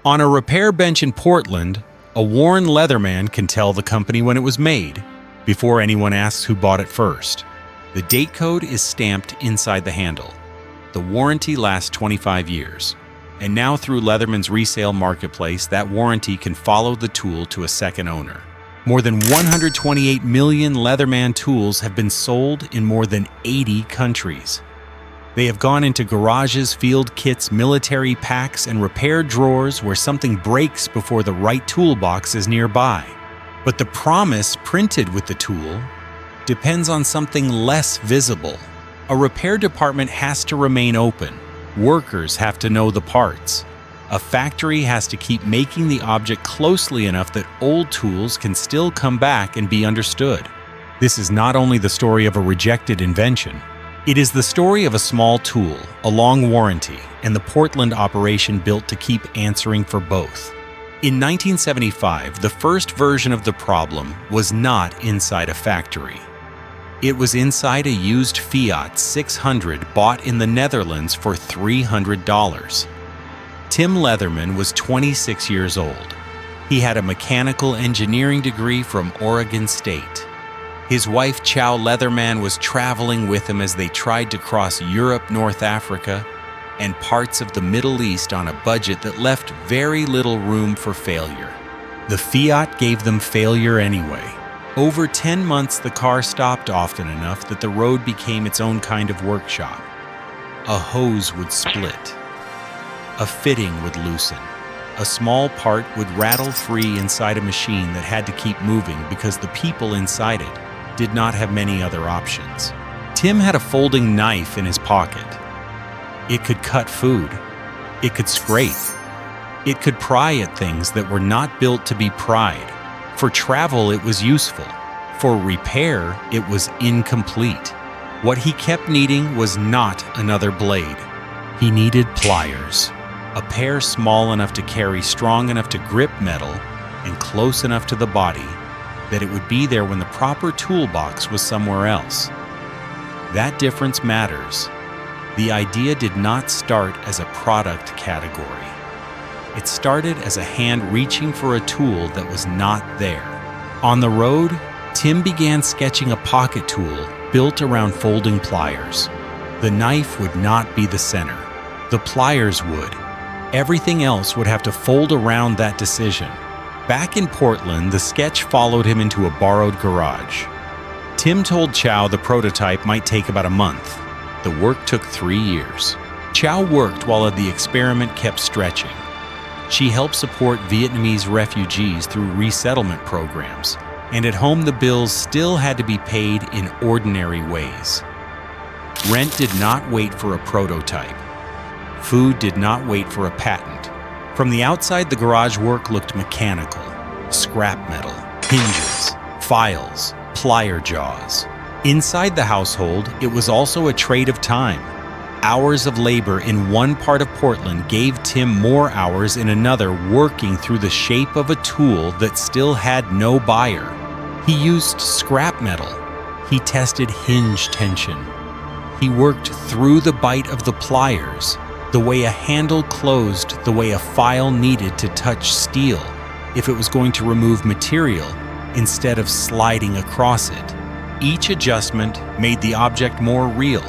On a repair bench in Portland, a worn Leatherman can tell the company when it was made, before anyone asks who bought it first. The date code is stamped inside the handle. The warranty lasts 25 years. And now through Leatherman's resale marketplace, that warranty can follow the tool to a second owner. More than 128 million Leatherman tools have been sold in more than 80 countries. They have gone into garages, field kits, military packs, and repair drawers where something breaks before the right toolbox is nearby. But the promise printed with the tool depends on something less visible. A repair department has to remain open. Workers have to know the parts. A factory has to keep making the object closely enough that old tools can still come back and be understood. This is not only the story of a rejected invention. It is the story of a small tool, a long warranty, and the Portland operation built to keep answering for both. In 1975, the first version of the problem was not inside a factory. It was inside a used Fiat 600 bought in the Netherlands for $300. Tim Leatherman was 26 years old. He had a mechanical engineering degree from Oregon State. His wife Chow Leatherman was traveling with him as they tried to cross Europe, North Africa, and parts of the Middle East on a budget that left very little room for failure. The Fiat gave them failure anyway. Over 10 months, the car stopped often enough that the road became its own kind of workshop. A hose would split. A fitting would loosen. A small part would rattle free inside a machine that had to keep moving because the people inside it did not have many other options. Tim had a folding knife in his pocket. It could cut food. It could scrape. It could pry at things that were not built to be pried. For travel, it was useful. For repair, it was incomplete. What he kept needing was not another blade. He needed pliers. A pair small enough to carry, strong enough to grip metal, and close enough to the body that it would be there when the proper toolbox was somewhere else. That difference matters. The idea did not start as a product category. It started as a hand reaching for a tool that was not there. On the road, Tim began sketching a pocket tool built around folding pliers. The knife would not be the center. The pliers would. Everything else would have to fold around that decision. Back in Portland, the sketch followed him into a borrowed garage. Tim told Chow the prototype might take about a month. The work took 3 years. Chow worked while the experiment kept stretching. She helped support Vietnamese refugees through resettlement programs, and at home the bills still had to be paid in ordinary ways. Rent did not wait for a prototype. Food did not wait for a patent. From the outside, the garage work looked mechanical. Scrap metal, hinges, files, plier jaws. Inside the household, it was also a trade of time. Hours of labor in one part of Portland gave Tim more hours in another working through the shape of a tool that still had no buyer. He used scrap metal. He tested hinge tension. He worked through the bite of the pliers, the way a handle closed, the way a file needed to touch steel if it was going to remove material instead of sliding across it. Each adjustment made the object more real.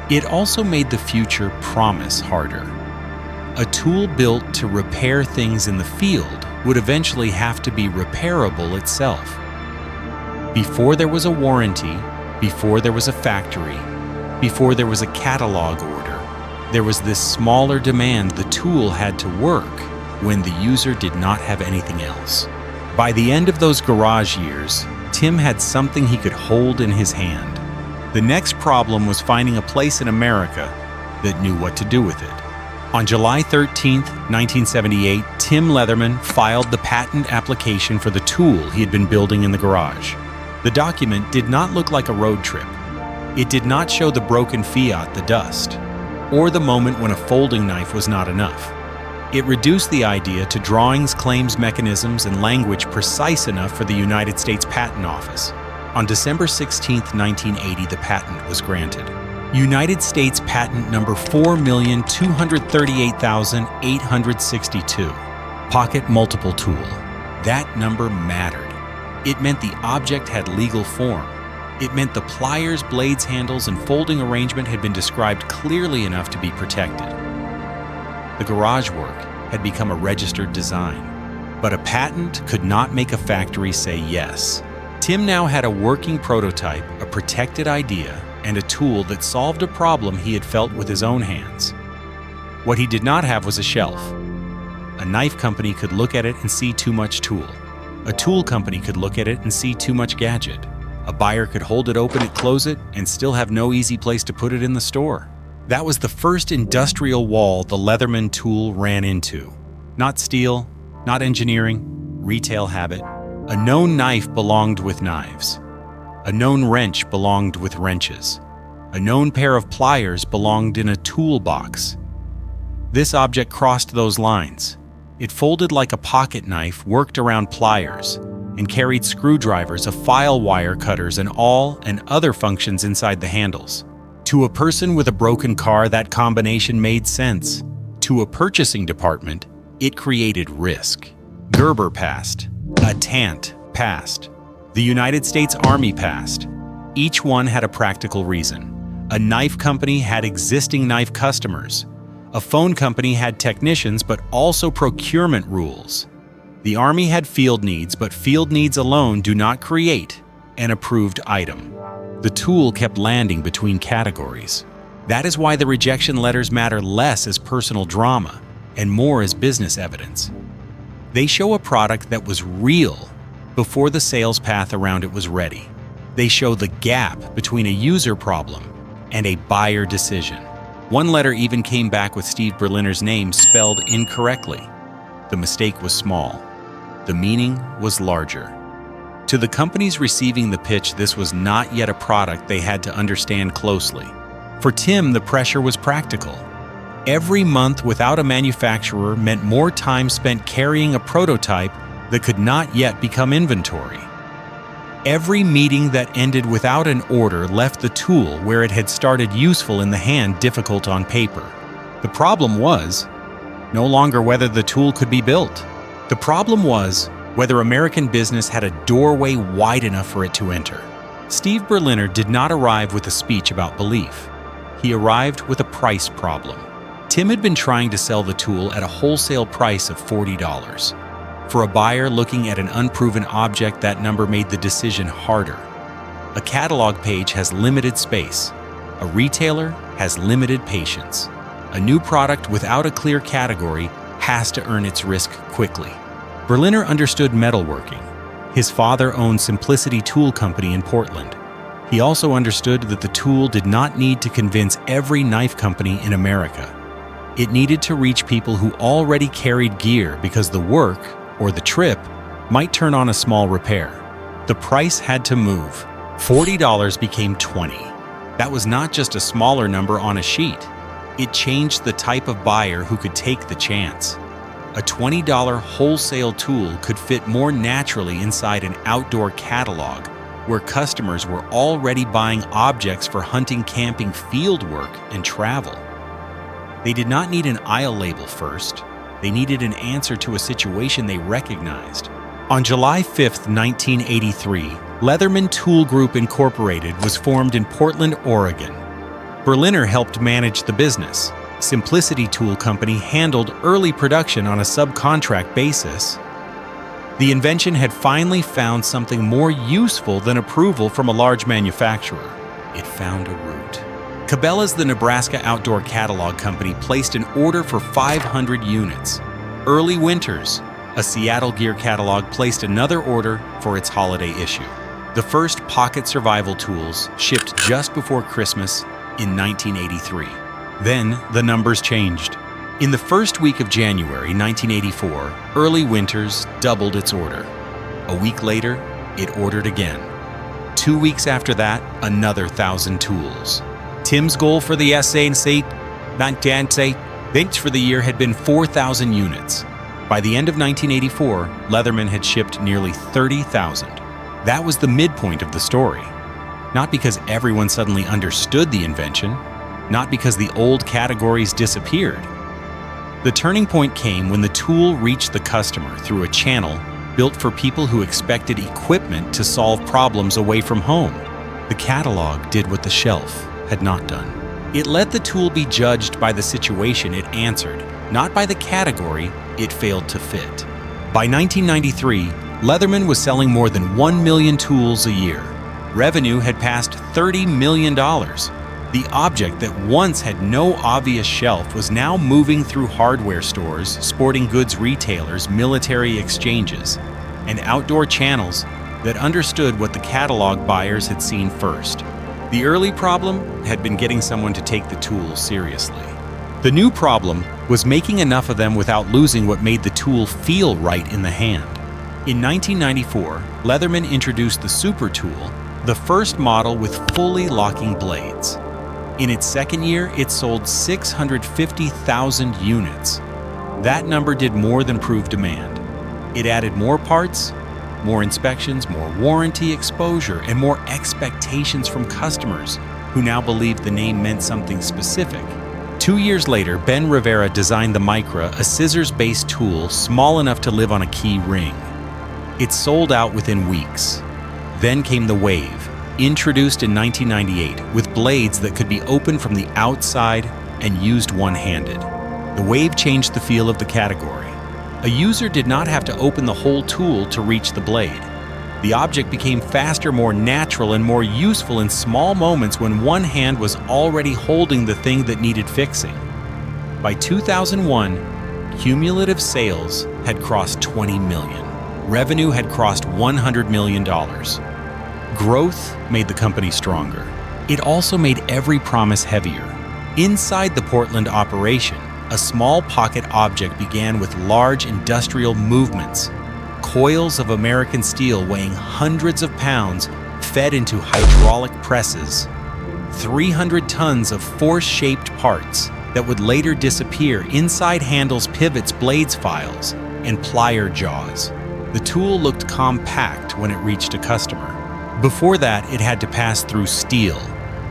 It also made the future promise harder. A tool built to repair things in the field would eventually have to be repairable itself. Before there was a warranty, before there was a factory, before there was a catalog order, there was this smaller demand the tool had to work when the user did not have anything else. By the end of those garage years, Tim had something he could hold in his hand. The next problem was finding a place in America that knew what to do with it. On July 13, 1978, Tim Leatherman filed the patent application for the tool he had been building in the garage. The document did not look like a road trip. It did not show the broken Fiat, the dust, or the moment when a folding knife was not enough. It reduced the idea to drawings, claims, mechanisms, and language precise enough for the United States Patent Office. On December 16, 1980, the patent was granted. United States Patent number 4,238,862. Pocket multiple tool. That number mattered. It meant the object had legal form. It meant the pliers, blades, handles, and folding arrangement had been described clearly enough to be protected. The garage work had become a registered design, but a patent could not make a factory say yes. Tim now had a working prototype, a protected idea, and a tool that solved a problem he had felt with his own hands. What he did not have was a shelf. A knife company could look at it and see too much tool. A tool company could look at it and see too much gadget. A buyer could hold it open and close it and still have no easy place to put it in the store. That was the first industrial wall the Leatherman tool ran into. Not steel, not engineering, retail habit. A known knife belonged with knives. A known wrench belonged with wrenches. A known pair of pliers belonged in a toolbox. This object crossed those lines. It folded like a pocket knife, worked around pliers, and carried screwdrivers, a file wire cutters, and other functions inside the handles. To a person with a broken car, that combination made sense. To a purchasing department, it created risk. Gerber passed. A Tant passed. The United States Army passed. Each one had a practical reason. A knife company had existing knife customers. A phone company had technicians, but also procurement rules. The Army had field needs, but field needs alone do not create an approved item. The tool kept landing between categories. That is why the rejection letters matter less as personal drama and more as business evidence. They show a product that was real before the sales path around it was ready. They show the gap between a user problem and a buyer decision. One letter even came back with Steve Berliner's name spelled incorrectly. The mistake was small. The meaning was larger. To the companies receiving the pitch, this was not yet a product they had to understand closely. For Tim, the pressure was practical. Every month without a manufacturer meant more time spent carrying a prototype that could not yet become inventory. Every meeting that ended without an order left the tool where it had started useful in the hand difficult on paper. The problem was no longer whether the tool could be built. The problem was whether American business had a doorway wide enough for it to enter. Steve Berliner did not arrive with a speech about belief. He arrived with a price problem. Tim had been trying to sell the tool at a wholesale price of $40. For a buyer looking at an unproven object, that number made the decision harder. A catalog page has limited space. A retailer has limited patience. A new product without a clear category has to earn its risk quickly. Berliner understood metalworking. His father owned Simplicity Tool Company in Portland. He also understood that the tool did not need to convince every knife company in America. It needed to reach people who already carried gear because the work, or the trip, might turn on a small repair. The price had to move. $40 became $20. That was not just a smaller number on a sheet. It changed the type of buyer who could take the chance. A $20 wholesale tool could fit more naturally inside an outdoor catalog where customers were already buying objects for hunting, camping, field work, and travel. They did not need an aisle label first. They needed an answer to a situation they recognized. On July 5, 1983, Leatherman Tool Group Incorporated was formed in Portland, Oregon. Berliner helped manage the business. Simplicity Tool Company handled early production on a subcontract basis. The invention had finally found something more useful than approval from a large manufacturer. It found a route. Cabela's, the Nebraska Outdoor Catalog Company, placed an order for 500 units. Early Winters, a Seattle gear catalog, placed another order for its holiday issue. The first pocket survival tools shipped just before Christmas in 1983. Then the numbers changed. In the first week of January 1984, Early Winters doubled its order. A week later, it ordered again. 2 weeks after that, another 1,000 tools. Tim's goal for the SNC bench for the year had been 4,000 units. By the end of 1984, Leatherman had shipped nearly 30,000. That was the midpoint of the story. Not because everyone suddenly understood the invention, not because the old categories disappeared. The turning point came when the tool reached the customer through a channel built for people who expected equipment to solve problems away from home. The catalog did what the shelf had not done. It let the tool be judged by the situation it answered, not by the category it failed to fit. By 1993, Leatherman was selling more than 1 million tools a year. Revenue had passed $30 million. The object that once had no obvious shelf was now moving through hardware stores, sporting goods retailers, military exchanges, and outdoor channels that understood what the catalog buyers had seen first. The early problem had been getting someone to take the tool seriously. The new problem was making enough of them without losing what made the tool feel right in the hand. In 1994, Leatherman introduced the Super Tool, the first model with fully locking blades. In its second year, it sold 650,000 units. That number did more than prove demand. It added more parts, more inspections, more warranty exposure, and more expectations from customers who now believed the name meant something specific. 2 years later, Ben Rivera designed the Micra, a scissors-based tool small enough to live on a key ring. It sold out within weeks. Then came the Wave, introduced in 1998, with blades that could be opened from the outside and used one-handed. The Wave changed the feel of the category. A user did not have to open the whole tool to reach the blade. The object became faster, more natural, and more useful in small moments when one hand was already holding the thing that needed fixing. By 2001, cumulative sales had crossed 20 million. Revenue had crossed $100 million. Growth made the company stronger. It also made every promise heavier. Inside the Portland operation, a small pocket object began with large industrial movements. Coils of American steel weighing hundreds of pounds fed into hydraulic presses. 300 tons of force-shaped parts that would later disappear inside handles, pivots, blades, files, and plier jaws. The tool looked compact when it reached a customer. Before that, it had to pass through steel,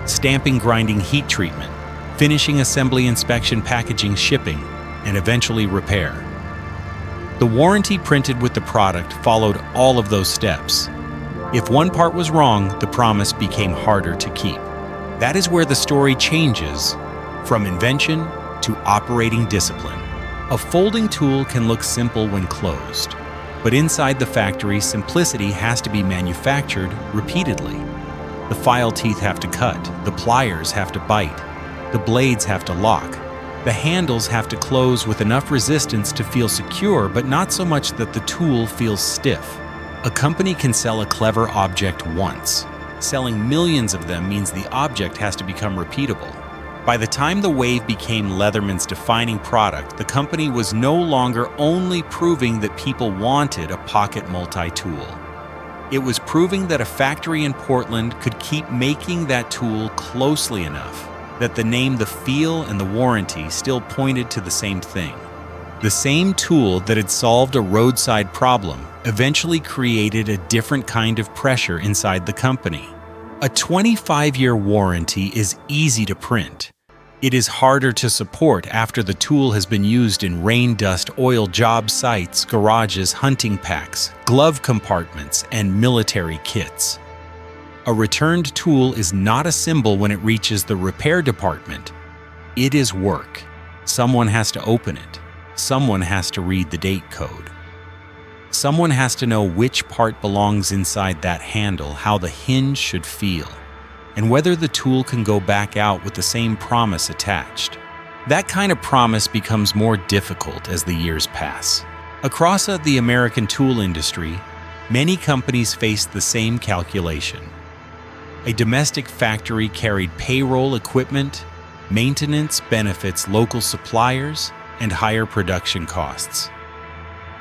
stamping, grinding, heat treatment, finishing, assembly, inspection, packaging, shipping, and eventually repair. The warranty printed with the product followed all of those steps. If one part was wrong, the promise became harder to keep. That is where the story changes from invention to operating discipline. A folding tool can look simple when closed, but inside the factory, simplicity has to be manufactured repeatedly. The file teeth have to cut, the pliers have to bite, the blades have to lock. The handles have to close with enough resistance to feel secure, but not so much that the tool feels stiff. A company can sell a clever object once. Selling millions of them means the object has to become repeatable. By the time the Wave became Leatherman's defining product, the company was no longer only proving that people wanted a pocket multi-tool. It was proving that a factory in Portland could keep making that tool closely enough that the name, the feel, and the warranty still pointed to the same thing. The same tool that had solved a roadside problem eventually created a different kind of pressure inside the company. A 25-year warranty is easy to print. It is harder to support after the tool has been used in rain, dust, oil, job sites, garages, hunting packs, glove compartments, and military kits. A returned tool is not a symbol when it reaches the repair department. It is work. Someone has to open it. Someone has to read the date code. Someone has to know which part belongs inside that handle, how the hinge should feel, and whether the tool can go back out with the same promise attached. That kind of promise becomes more difficult as the years pass. Across the American tool industry, many companies faced the same calculation. A domestic factory carried payroll, equipment, maintenance, benefits, local suppliers, and higher production costs.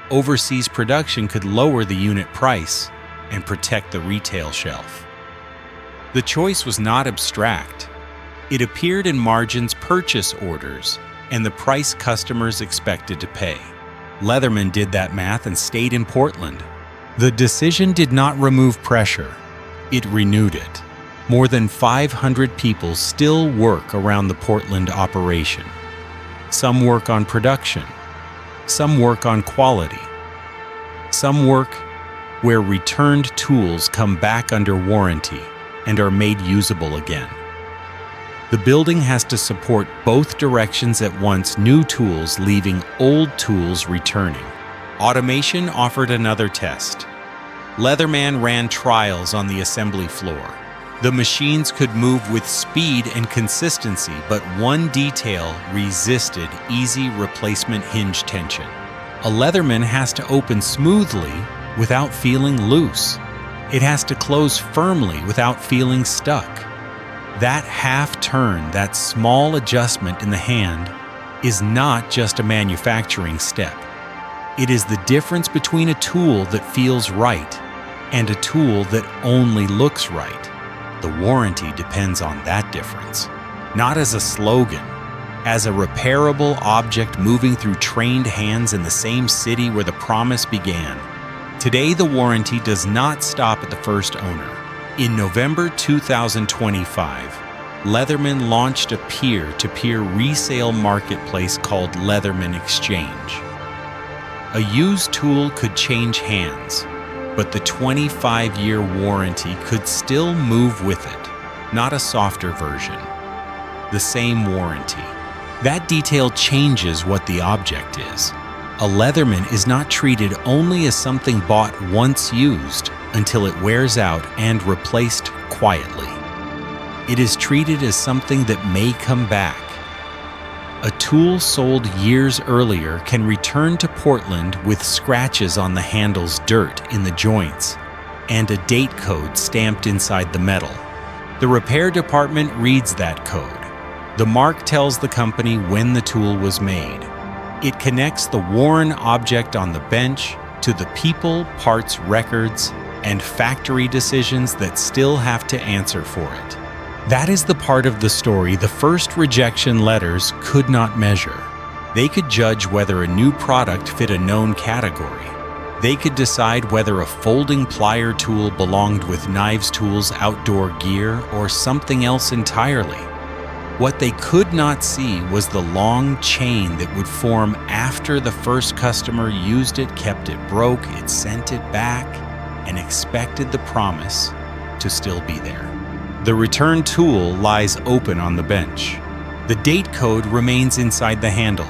Overseas production could lower the unit price and protect the retail shelf. The choice was not abstract. It appeared in margins, purchase orders, and the price customers expected to pay. Leatherman did that math and stayed in Portland. The decision did not remove pressure. It renewed it. More than 500 people still work around the Portland operation. Some work on production. Some work on quality. Some work where returned tools come back under warranty and are made usable again. The building has to support both directions at once, new tools leaving, old tools returning. Automation offered another test. Leatherman ran trials on the assembly floor. The machines could move with speed and consistency, but one detail resisted easy replacement hinge tension. A Leatherman has to open smoothly without feeling loose. It has to close firmly without feeling stuck. That half turn, that small adjustment in the hand, is not just a manufacturing step. It is the difference between a tool that feels right and a tool that only looks right. The warranty depends on that difference, not as a slogan, as a repairable object moving through trained hands in the same city where the promise began. Today, the warranty does not stop at the first owner. In November 2025, Leatherman launched a peer-to-peer resale marketplace called Leatherman Exchange. A used tool could change hands, but the 25-year warranty could still move with it, not a softer version. The same warranty. That detail changes what the object is. A Leatherman is not treated only as something bought once used until it wears out and replaced quietly. It is treated as something that may come back. A tool sold years earlier can return to Portland with scratches on the handles, dirt in the joints, and a date code stamped inside the metal. The repair department reads that code. The mark tells the company when the tool was made. It connects the worn object on the bench to the people, parts, records, and factory decisions that still have to answer for it. That is the part of the story the first rejection letters could not measure. They could judge whether a new product fit a known category. They could decide whether a folding plier tool belonged with knives, tools, outdoor gear, or something else entirely. What they could not see was the long chain that would form after the first customer used it, kept it, broke it, sent it back, and expected the promise to still be there. The return tool lies open on the bench. The date code remains inside the handle.